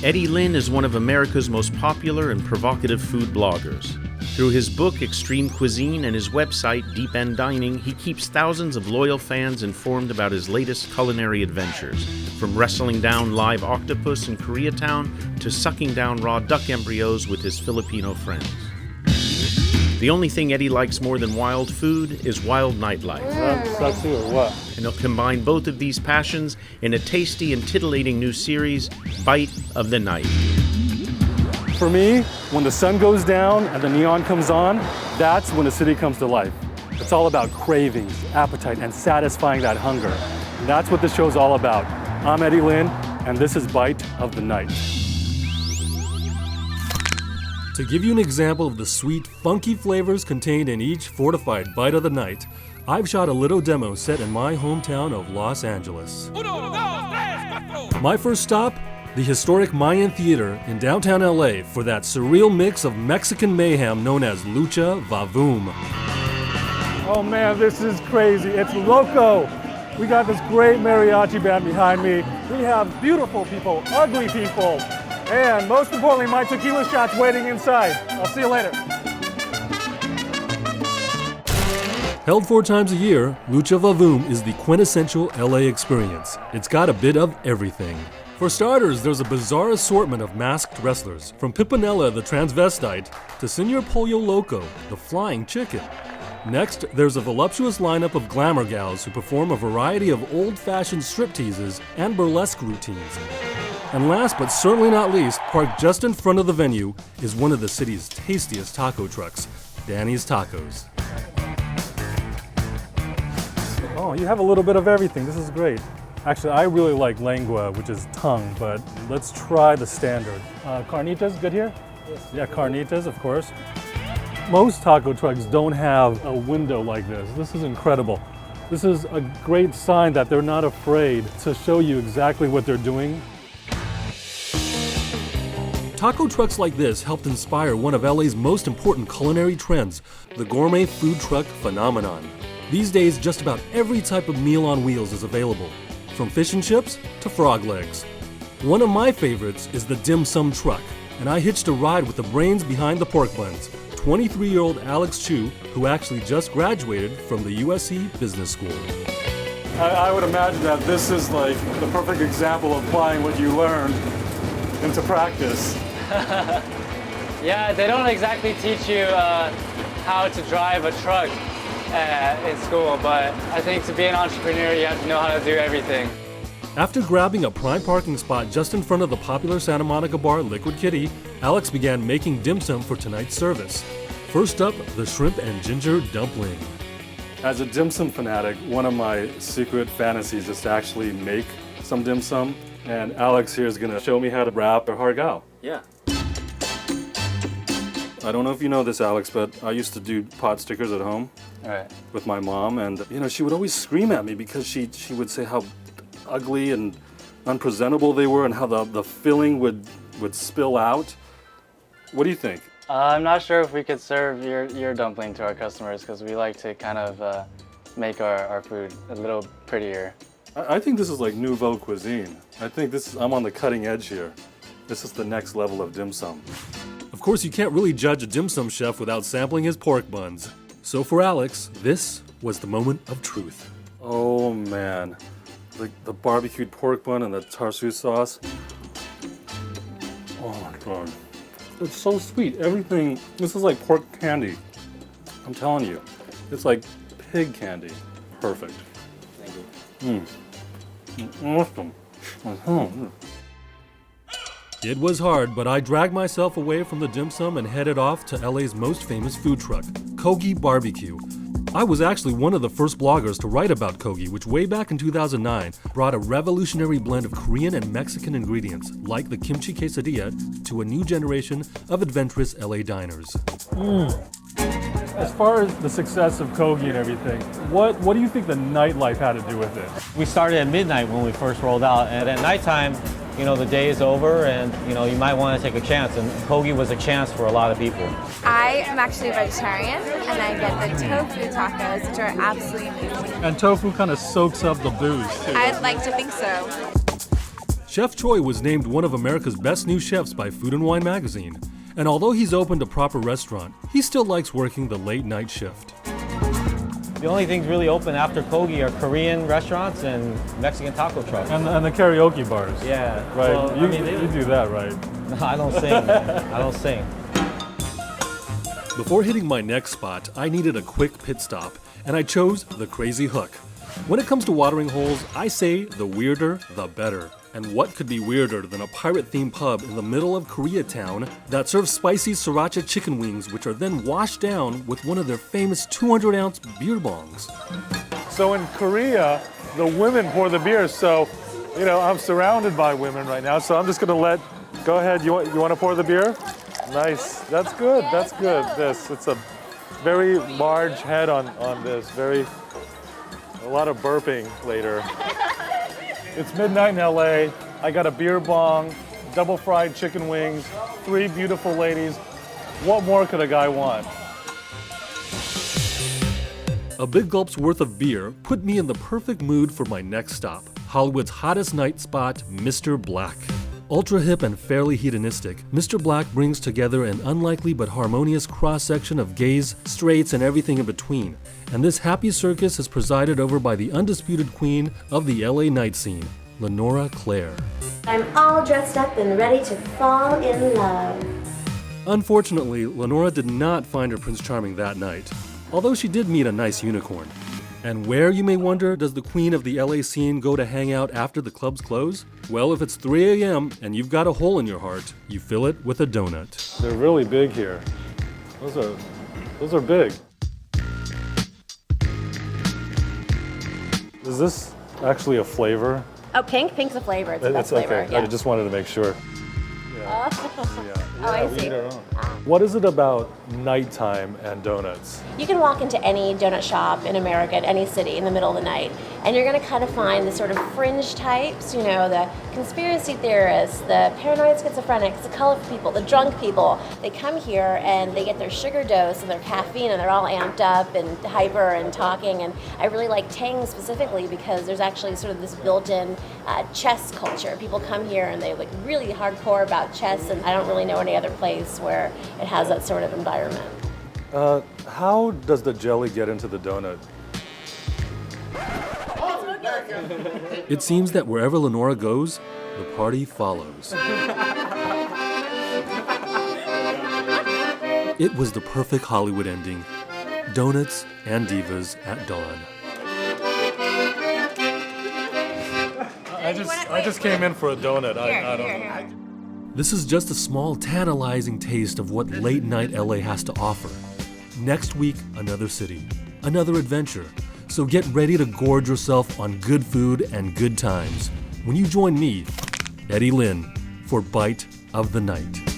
Eddie Lin is one of America's most popular and provocative food bloggers. Through his book, Extreme Cuisine, and his website, Deep End Dining, he keeps thousands of loyal fans informed about his latest culinary adventures, from wrestling down live octopus in Koreatown to sucking down raw duck embryos with his Filipino friends. The only thing Eddie likes more than wild food is wild nightlife. Sexy or what? And he'll combine both of these passions in a tasty and titillating new series, Bite of the Night. For me, when the sun goes down and the neon comes on, that's when the city comes to life. It's all about cravings, appetite, and satisfying that hunger. And that's what this show's all about. I'm Eddie Lin, and this is Bite of the Night. To give you an example of the sweet, funky flavors contained in each fortified Bite of the Night, I've shot a little demo set in my hometown of Los Angeles. My first stop, the historic Mayan Theater in downtown LA for that surreal mix of Mexican mayhem known as Lucha Vavoom. Oh man, this is crazy. It's loco. We got this great mariachi band behind me. We have beautiful people, ugly people, and most importantly, my tequila shots waiting inside. I'll see you later. Held 4 times a year, Lucha Vavoom is the quintessential LA experience. It's got a bit of everything. For starters, there's a bizarre assortment of masked wrestlers, from Pimpinella the transvestite to Senor Pollo Loco, the flying chicken. Next, there's a voluptuous lineup of glamour gals who perform a variety of old-fashioned stripteases and burlesque routines. And last but certainly not least, parked just in front of the venue, is one of the city's tastiest taco trucks, Danny's Tacos. Oh, you have a little bit of everything. This is great. Actually, I really like lengua, which is tongue, but let's try the standard. Carnitas, good here? Yes. Yeah, carnitas, of course. Most taco trucks don't have a window like this. This is incredible. This is a great sign that they're not afraid to show you exactly what they're doing. Taco trucks like this helped inspire one of LA's most important culinary trends, the gourmet food truck phenomenon. These days, just about every type of meal on wheels is available, from fish and chips to frog legs. One of my favorites is the dim sum truck, and I hitched a ride with the brains behind the pork buns, 23-year-old Alex Chu, who actually just graduated from the USC Business School. I would imagine that this is like the perfect example of applying what you learned into practice. Yeah, they don't exactly teach you how to drive a truck in school, but I think to be an entrepreneur, you have to know how to do everything. After grabbing a prime parking spot just in front of the popular Santa Monica bar Liquid Kitty, Alex began making dim sum for tonight's service. First up, the shrimp and ginger dumpling. As a dim sum fanatic, one of my secret fantasies is to actually make some dim sum, and Alex here is going to show me how to wrap a hargao. Yeah. I don't know if you know this, Alex, but I used to do pot stickers at home with my mom, and she would always scream at me because she would say how ugly and unpresentable they were and how the filling would spill out. What do you think? I'm not sure if we could serve your dumpling to our customers because we like to kind of make our food a little prettier. I think this is like nouveau cuisine. I think I'm on the cutting edge here. This is the next level of dim sum. Of course, you can't really judge a dim sum chef without sampling his pork buns. So for Alex, this was the moment of truth. Oh man, the barbecued pork bun and the char-siu sauce. Oh my God. It's so sweet. Everything, this is like pork candy. I'm telling you. It's like pig candy. Perfect. Thank you. Awesome. It was hard, but I dragged myself away from the dim sum and headed off to LA's most famous food truck, Kogi Barbecue. I was actually one of the first bloggers to write about Kogi, which way back in 2009 brought a revolutionary blend of Korean and Mexican ingredients, like the kimchi quesadilla, to a new generation of adventurous LA diners. As far as the success of Kogi and everything, what do you think the nightlife had to do with it? We started at midnight when we first rolled out, and at nighttime, the day is over and, you might want to take a chance, and Kogi was a chance for a lot of people. I am actually a vegetarian, and I get the tofu tacos, which are absolutely amazing. And tofu kind of soaks up the booze, too. I'd like to think so. Chef Choi was named one of America's best new chefs by Food and Wine magazine. And although he's opened a proper restaurant, he still likes working the late night shift. The only things really open after Kogi are Korean restaurants and Mexican taco trucks. And the karaoke bars. Yeah. Right, Well, you do that, right? No, I don't sing, man. I don't sing. Before hitting my next spot, I needed a quick pit stop, and I chose the Crazy Hook. When it comes to watering holes, I say the weirder, the better. And what could be weirder than a pirate-themed pub in the middle of Koreatown that serves spicy sriracha chicken wings, which are then washed down with one of their famous 200-ounce beer bongs. So in Korea, the women pour the beer. So, I'm surrounded by women right now. So I'm just gonna go ahead. You want to pour the beer? Nice. That's good. That's good. It's a very large head on this. A lot of burping later. It's midnight in LA. I got a beer bong, double fried chicken wings, 3 beautiful ladies. What more could a guy want? A big gulp's worth of beer put me in the perfect mood for my next stop, Hollywood's hottest night spot, Mr. Black. Ultra hip and fairly hedonistic, Mr. Black brings together an unlikely but harmonious cross-section of gays, straights, and everything in between. And this happy circus is presided over by the undisputed queen of the LA night scene, Lenora Claire. I'm all dressed up and ready to fall in love. Unfortunately, Lenora did not find her Prince Charming that night, although she did meet a nice unicorn. And where, you may wonder, does the queen of the LA scene go to hang out after the clubs close? Well, if it's 3 a.m. and you've got a hole in your heart, you fill it with a donut. They're really big here. Those are big. Is this actually a flavor? Oh, pink? Pink's a flavor. It's the best okay. flavor. Yeah. I just wanted to make sure. Oh, I see. What is it about nighttime and donuts? You can walk into any donut shop in America, at any city, in the middle of the night, and you're going to kind of find the sort of fringe types, the conspiracy theorists, the paranoid schizophrenics, the colorful people, the drunk people. They come here and they get their sugar dose and their caffeine, and they're all amped up and hyper and talking. And I really like Tang specifically because there's actually sort of this built-in chess culture. People come here and they really hardcore about chess, and I don't really know any other place where it has that sort of environment. How does the jelly get into the donut? It seems that wherever Lenora goes, the party follows. It was the perfect Hollywood ending. Donuts and divas at dawn. I just came in for a donut. I don't know. This is just a small, tantalizing taste of what late night LA has to offer. Next week, another city, another adventure. So get ready to gorge yourself on good food and good times when you join me, Eddie Lin, for Bite of the Night.